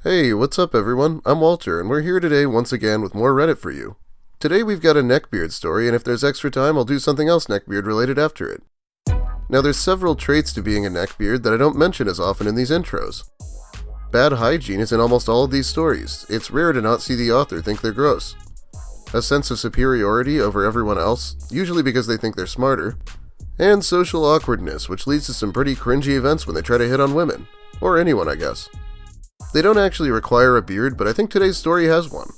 Hey, what's up everyone? I'm Walter, and we're here today once again with more Reddit for you. Today we've got a Neckbeard story, and if there's extra time, I'll do something else Neckbeard related after it. Now there's several traits to being a Neckbeard that I don't mention as often in these intros. Bad hygiene is in almost all of these stories. It's rare to not see the author think they're gross. A sense of superiority over everyone else, usually because they think they're smarter. And social awkwardness, which leads to some pretty cringy events when they try to hit on women. Or anyone, I guess. They don't actually require a beard, but I think today's story has one.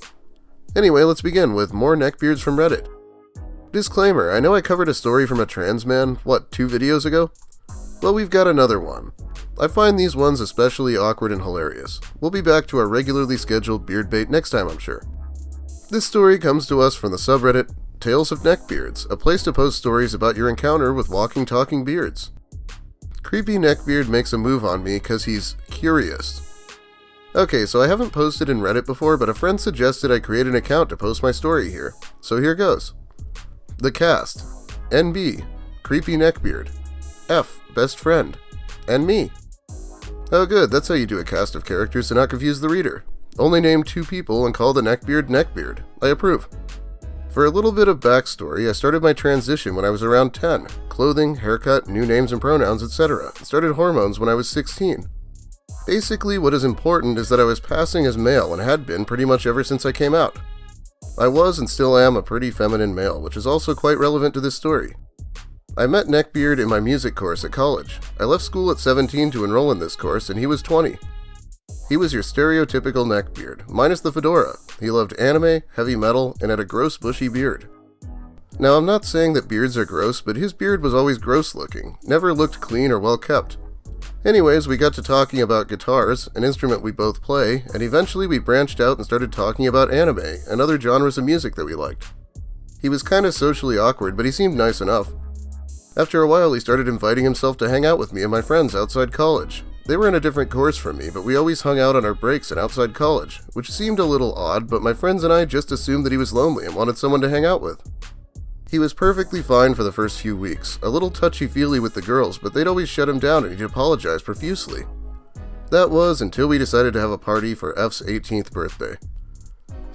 Anyway, let's begin with more Neckbeards from Reddit. Disclaimer, I know I covered a story from a trans man, 2 videos ago? Well, we've got another one. I find these ones especially awkward and hilarious. We'll be back to our regularly scheduled beard bait next time, I'm sure. This story comes to us from the subreddit Tales of Neckbeards, a place to post stories about your encounter with walking, talking beards. Creepy Neckbeard makes a move on me because he's curious. Okay, so I haven't posted in Reddit before, but a friend suggested I create an account to post my story here. So here goes. The cast. NB. Creepy Neckbeard. F. Best friend. And me. Oh good, that's how you do a cast of characters to not confuse the reader. Only name 2 people and call the Neckbeard Neckbeard. I approve. For a little bit of backstory, I started my transition when I was around 10. Clothing, haircut, new names and pronouns, etc. And started hormones when I was 16. Basically, what is important is that I was passing as male and had been pretty much ever since I came out. I was and still am a pretty feminine male, which is also quite relevant to this story. I met Neckbeard in my music course at college. I left school at 17 to enroll in this course, and he was 20. He was your stereotypical Neckbeard, minus the fedora. He loved anime, heavy metal, and had a gross bushy beard. Now, I'm not saying that beards are gross, but his beard was always gross looking, never looked clean or well kept. Anyways, we got to talking about guitars, an instrument we both play, and eventually we branched out and started talking about anime and other genres of music that we liked. He was kinda socially awkward, but he seemed nice enough. After a while, he started inviting himself to hang out with me and my friends outside college. They were in a different course from me, but we always hung out on our breaks and outside college, which seemed a little odd, but my friends and I just assumed that he was lonely and wanted someone to hang out with. He was perfectly fine for the first few weeks, a little touchy-feely with the girls, but they'd always shut him down and he'd apologize profusely. That was until we decided to have a party for F's 18th birthday.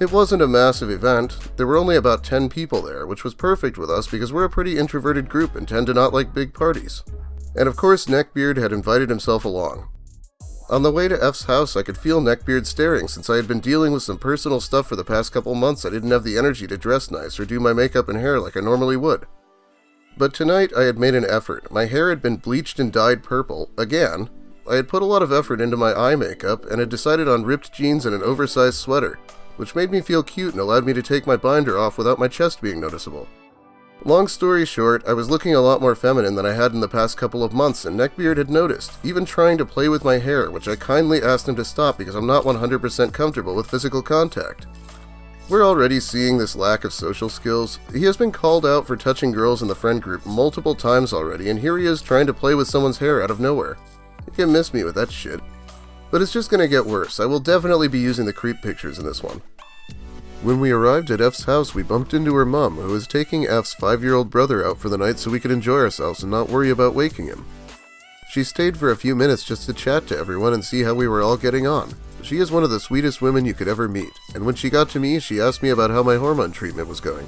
It wasn't a massive event. There were only about 10 people there, which was perfect with us because we're a pretty introverted group and tend to not like big parties. And of course, Neckbeard had invited himself along. On the way to F's house, I could feel Neckbeard staring since I had been dealing with some personal stuff for the past couple months. I didn't have the energy to dress nice or do my makeup and hair like I normally would. But tonight, I had made an effort. My hair had been bleached and dyed purple, again. I had put a lot of effort into my eye makeup and had decided on ripped jeans and an oversized sweater, which made me feel cute and allowed me to take my binder off without my chest being noticeable. Long story short, I was looking a lot more feminine than I had in the past couple of months, and Neckbeard had noticed, even trying to play with my hair, which I kindly asked him to stop because I'm not 100% comfortable with physical contact. We're already seeing this lack of social skills. He has been called out for touching girls in the friend group multiple times already, and here he is trying to play with someone's hair out of nowhere. You can miss me with that shit. But it's just gonna get worse. I will definitely be using the creep pictures in this one. When we arrived at F's house, we bumped into her mom, who was taking F's 5-year-old brother out for the night so we could enjoy ourselves and not worry about waking him. She stayed for a few minutes just to chat to everyone and see how we were all getting on. She is one of the sweetest women you could ever meet, and when she got to me, she asked me about how my hormone treatment was going.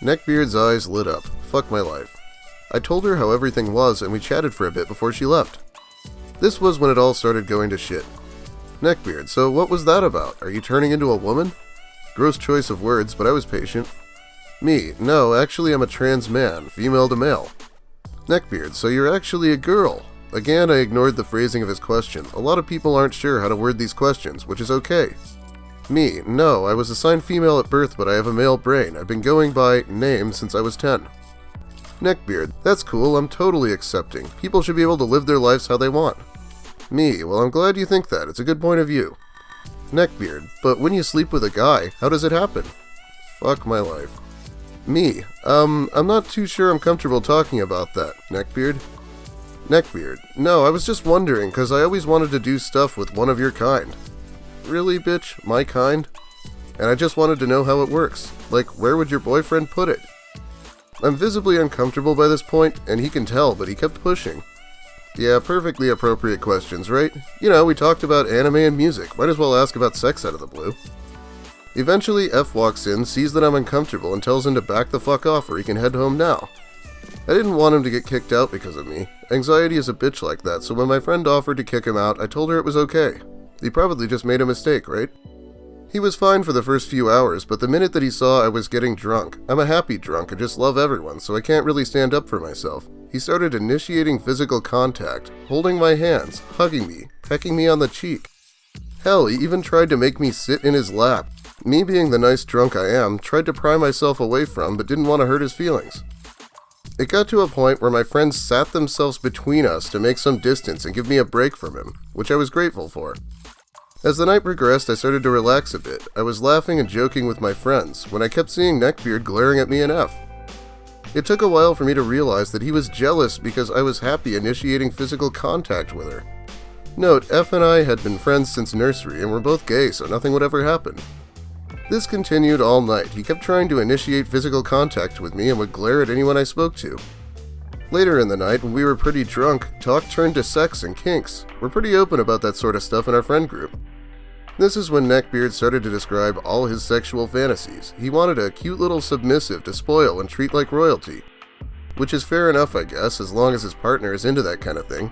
Neckbeard's eyes lit up. Fuck my life. I told her how everything was, and we chatted for a bit before she left. This was when it all started going to shit. Neckbeard, so what was that about? Are you turning into a woman? Gross choice of words, but I was patient. Me, no, actually I'm a trans man, female to male. Neckbeard, so you're actually a girl. Again, I ignored the phrasing of his question. A lot of people aren't sure how to word these questions, which is okay. Me, no, I was assigned female at birth, but I have a male brain. I've been going by name since I was 10. Neckbeard, that's cool, I'm totally accepting. People should be able to live their lives how they want. Me, well I'm glad you think that, it's a good point of view. Neckbeard, but when you sleep with a guy, how does it happen? Fuck my life. Me, I'm not too sure I'm comfortable talking about that. Neckbeard? Neckbeard, no, I was just wondering, cause I always wanted to do stuff with one of your kind. Really, bitch? My kind? And I just wanted to know how it works. Like, where would your boyfriend put it? I'm visibly uncomfortable by this point, and he can tell, but he kept pushing. Yeah, perfectly appropriate questions, right? You know, we talked about anime and music, might as well ask about sex out of the blue. Eventually, F walks in, sees that I'm uncomfortable, and tells him to back the fuck off or he can head home now. I didn't want him to get kicked out because of me. Anxiety is a bitch like that, so when my friend offered to kick him out, I told her it was okay. He probably just made a mistake, right? He was fine for the first few hours, but the minute that he saw I was getting drunk, I'm a happy drunk and just love everyone, so I can't really stand up for myself. He started initiating physical contact, holding my hands, hugging me, pecking me on the cheek. Hell, he even tried to make me sit in his lap. Me being the nice drunk I am, tried to pry myself away from, but didn't want to hurt his feelings. It got to a point where my friends sat themselves between us to make some distance and give me a break from him, which I was grateful for. As the night progressed, I started to relax a bit. I was laughing and joking with my friends, when I kept seeing Neckbeard glaring at me and F. It took a while for me to realize that he was jealous because I was happy initiating physical contact with her. Note, F and I had been friends since nursery and were both gay, so nothing would ever happen. This continued all night. He kept trying to initiate physical contact with me and would glare at anyone I spoke to. Later in the night, when we were pretty drunk, talk turned to sex and kinks. We're pretty open about that sort of stuff in our friend group. This is when Neckbeard started to describe all his sexual fantasies. He wanted a cute little submissive to spoil and treat like royalty. Which is fair enough, I guess, as long as his partner is into that kind of thing.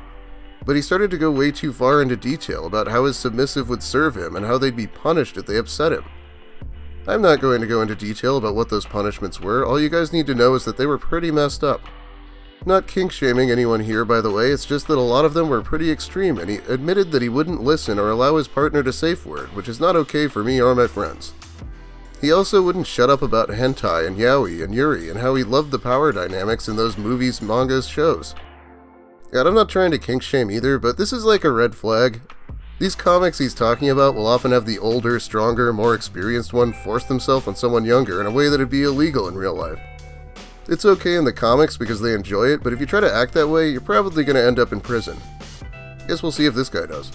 But he started to go way too far into detail about how his submissive would serve him and how they'd be punished if they upset him. I'm not going to go into detail about what those punishments were. All you guys need to know is that they were pretty messed up. Not kink-shaming anyone here, by the way, it's just that a lot of them were pretty extreme, and he admitted that he wouldn't listen or allow his partner to safe word, which is not okay for me or my friends. He also wouldn't shut up about hentai and yaoi and yuri and how he loved the power dynamics in those movies, mangas, shows. God, I'm not trying to kink-shame either, but this is like a red flag. These comics he's talking about will often have the older, stronger, more experienced one force themselves on someone younger in a way that would be illegal in real life. It's okay in the comics because they enjoy it, but if you try to act that way, you're probably going to end up in prison. Guess we'll see if this guy does.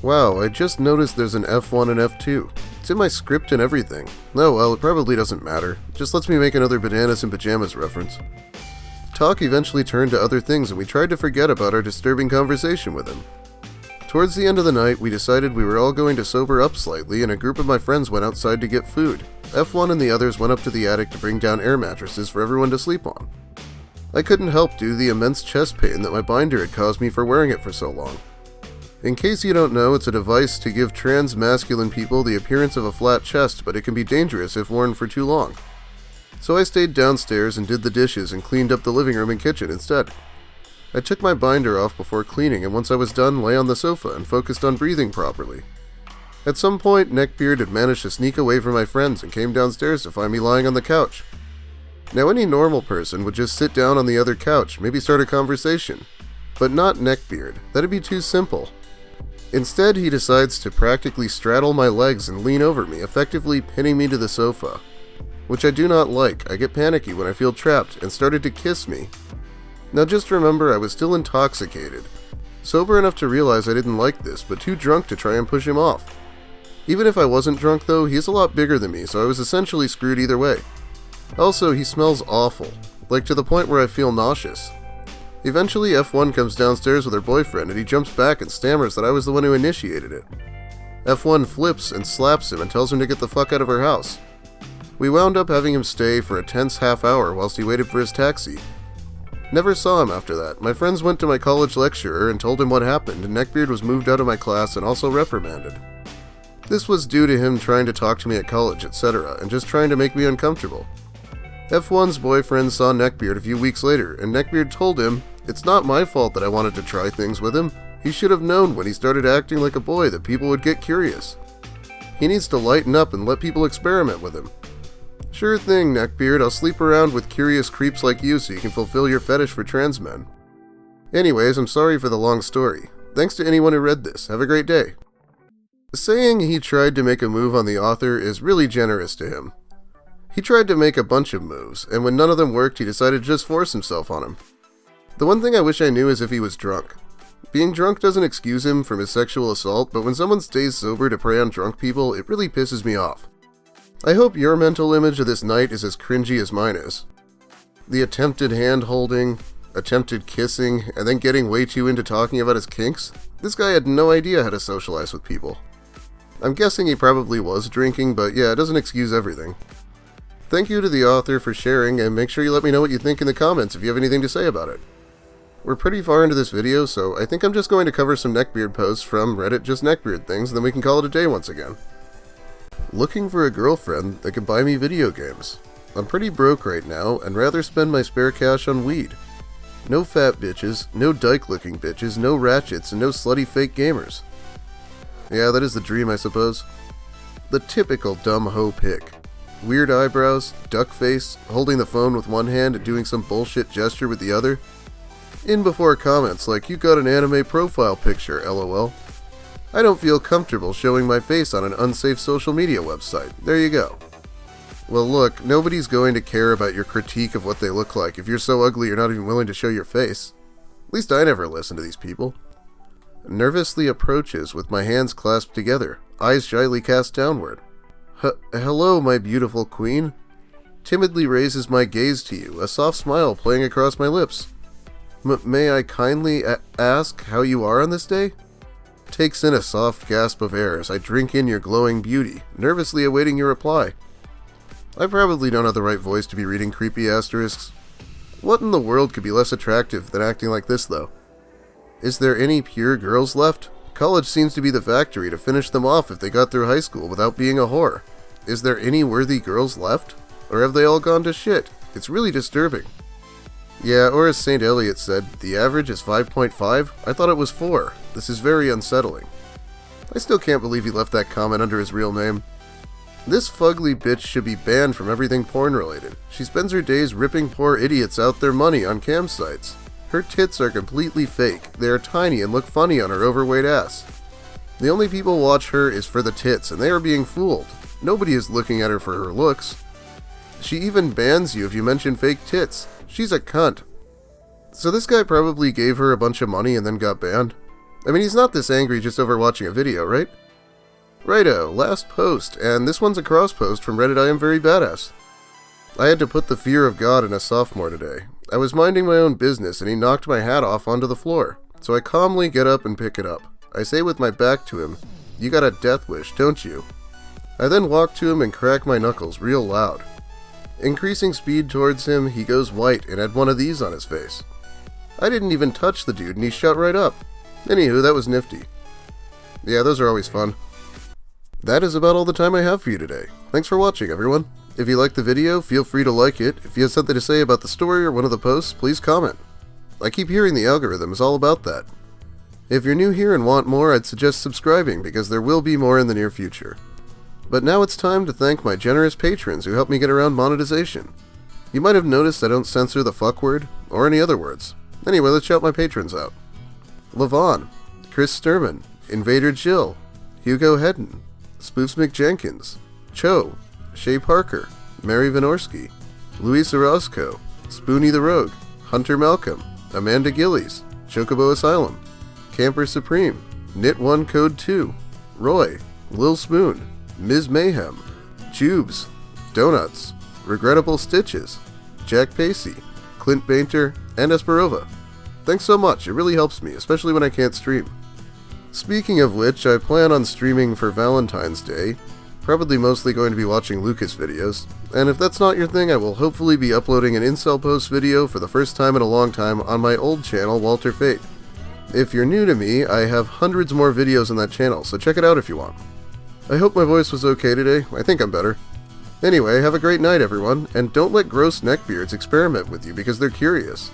Wow, I just noticed there's an F1 and F2. It's in my script and everything. No, well, it probably doesn't matter. Just lets me make another bananas in pajamas reference. Talk eventually turned to other things and we tried to forget about our disturbing conversation with him. Towards the end of the night, we decided we were all going to sober up slightly and a group of my friends went outside to get food. F1 and the others went up to the attic to bring down air mattresses for everyone to sleep on. I couldn't help due to the immense chest pain that my binder had caused me for wearing it for so long. In case you don't know, it's a device to give trans masculine people the appearance of a flat chest, but it can be dangerous if worn for too long. So I stayed downstairs and did the dishes and cleaned up the living room and kitchen instead. I took my binder off before cleaning and once I was done, lay on the sofa and focused on breathing properly. At some point, Neckbeard had managed to sneak away from my friends and came downstairs to find me lying on the couch. Now any normal person would just sit down on the other couch, maybe start a conversation. But not Neckbeard, that'd be too simple. Instead, he decides to practically straddle my legs and lean over me, effectively pinning me to the sofa. Which I do not like. I get panicky when I feel trapped and started to kiss me. Now just remember I was still intoxicated. Sober enough to realize I didn't like this, but too drunk to try and push him off. Even if I wasn't drunk though, he's a lot bigger than me, so I was essentially screwed either way. Also, he smells awful, like to the point where I feel nauseous. Eventually, F1 comes downstairs with her boyfriend and he jumps back and stammers that I was the one who initiated it. F1 flips and slaps him and tells him to get the fuck out of her house. We wound up having him stay for a tense half hour whilst he waited for his taxi. Never saw him after that. My friends went to my college lecturer and told him what happened, and Neckbeard was moved out of my class and also reprimanded. This was due to him trying to talk to me at college, etc., and just trying to make me uncomfortable. F1's boyfriend saw Neckbeard a few weeks later, and Neckbeard told him, "It's not my fault that I wanted to try things with him. He should have known when he started acting like a boy that people would get curious. He needs to lighten up and let people experiment with him." Sure thing, Neckbeard, I'll sleep around with curious creeps like you so you can fulfill your fetish for trans men. Anyways, I'm sorry for the long story. Thanks to anyone who read this. Have a great day. Saying he tried to make a move on the author is really generous to him. He tried to make a bunch of moves, and when none of them worked, he decided to just force himself on him. The one thing I wish I knew is if he was drunk. Being drunk doesn't excuse him from his sexual assault, but when someone stays sober to prey on drunk people, it really pisses me off. I hope your mental image of this night is as cringy as mine is. The attempted hand-holding, attempted kissing, and then getting way too into talking about his kinks. This guy had no idea how to socialize with people. I'm guessing he probably was drinking, but yeah, it doesn't excuse everything. Thank you to the author for sharing, and make sure you let me know what you think in the comments if you have anything to say about it. We're pretty far into this video, so I think I'm just going to cover some Neckbeard posts from Reddit justneckbeardthings, and then we can call it a day once again. Looking for a girlfriend that can buy me video games. I'm pretty broke right now, and rather spend my spare cash on weed. No fat bitches, no dyke-looking bitches, no ratchets, and no slutty fake gamers. Yeah, that is the dream, I suppose. The typical dumb hoe pic. Weird eyebrows, duck face, holding the phone with one hand and doing some bullshit gesture with the other. In before comments like, "You got an anime profile picture, lol. I don't feel comfortable showing my face on an unsafe social media website." There you go. Well look, nobody's going to care about your critique of what they look like if you're so ugly you're not even willing to show your face. At least I never listen to these people. Nervously approaches with my hands clasped together, eyes shyly cast downward. Hello, my beautiful queen. Timidly raises my gaze to you, a soft smile playing across my lips. May I kindly ask how you are on this day? Takes in a soft gasp of air as I drink in your glowing beauty, nervously awaiting your reply. I probably don't have the right voice to be reading creepy asterisks. What in the world could be less attractive than acting like this, though? Is there any pure girls left? College seems to be the factory to finish them off if they got through high school without being a whore. Is there any worthy girls left? Or have they all gone to shit? It's really disturbing. Yeah, or as St. Eliot said, the average is 5.5? I thought it was 4. This is very unsettling. I still can't believe he left that comment under his real name. This fugly bitch should be banned from everything porn-related. She spends her days ripping poor idiots out their money on cam sites. Her tits are completely fake. They are tiny and look funny on her overweight ass. The only people watch her is for the tits, and they are being fooled. Nobody is looking at her for her looks. She even bans you if you mention fake tits. She's a cunt. So this guy probably gave her a bunch of money and then got banned? I mean, he's not this angry just over watching a video, right? Righto, last post, and this one's a cross post from Reddit I Am Very Badass. I had to put the fear of God in a sophomore today. I was minding my own business and he knocked my hat off onto the floor, so I calmly get up and pick it up. I say with my back to him, "You got a death wish, don't you?" I then walk to him and crack my knuckles real loud. Increasing speed towards him, he goes white and had one of these on his face. I didn't even touch the dude and he shut right up. Anywho, that was nifty. Yeah, those are always fun. That is about all the time I have for you today. Thanks for watching, everyone. If you liked the video, feel free to like it. If you have something to say about the story or one of the posts, please comment. I keep hearing the algorithm is all about that. If you're new here and want more, I'd suggest subscribing because there will be more in the near future. But now it's time to thank my generous patrons who help me get around monetization. You might have noticed I don't censor the fuck word, or any other words. Anyway, let's shout my patrons out. Levon, Chris Sturman, Invader Jill, Hugo Hedden, Spoofs McJenkins, Cho, Shay Parker, Mary Vinorski, Luis Orozco, Spoonie the Rogue, Hunter Malcolm, Amanda Gillies, Chocobo Asylum, Camper Supreme, Knit1 Code 2, Roy, Lil Spoon, Ms. Mayhem, Jubes, Donuts, Regrettable Stitches, Jack Pacey, Clint Bainter, and Esperova. Thanks so much, it really helps me, especially when I can't stream. Speaking of which, I plan on streaming for Valentine's Day, probably mostly going to be watching Lucas videos, and if that's not your thing, I will hopefully be uploading an incel post video for the first time in a long time on my old channel, Walter Fate. If you're new to me, I have hundreds more videos on that channel, so check it out if you want. I hope my voice was okay today, I think I'm better. Anyway, have a great night everyone, and don't let gross neckbeards experiment with you because they're curious.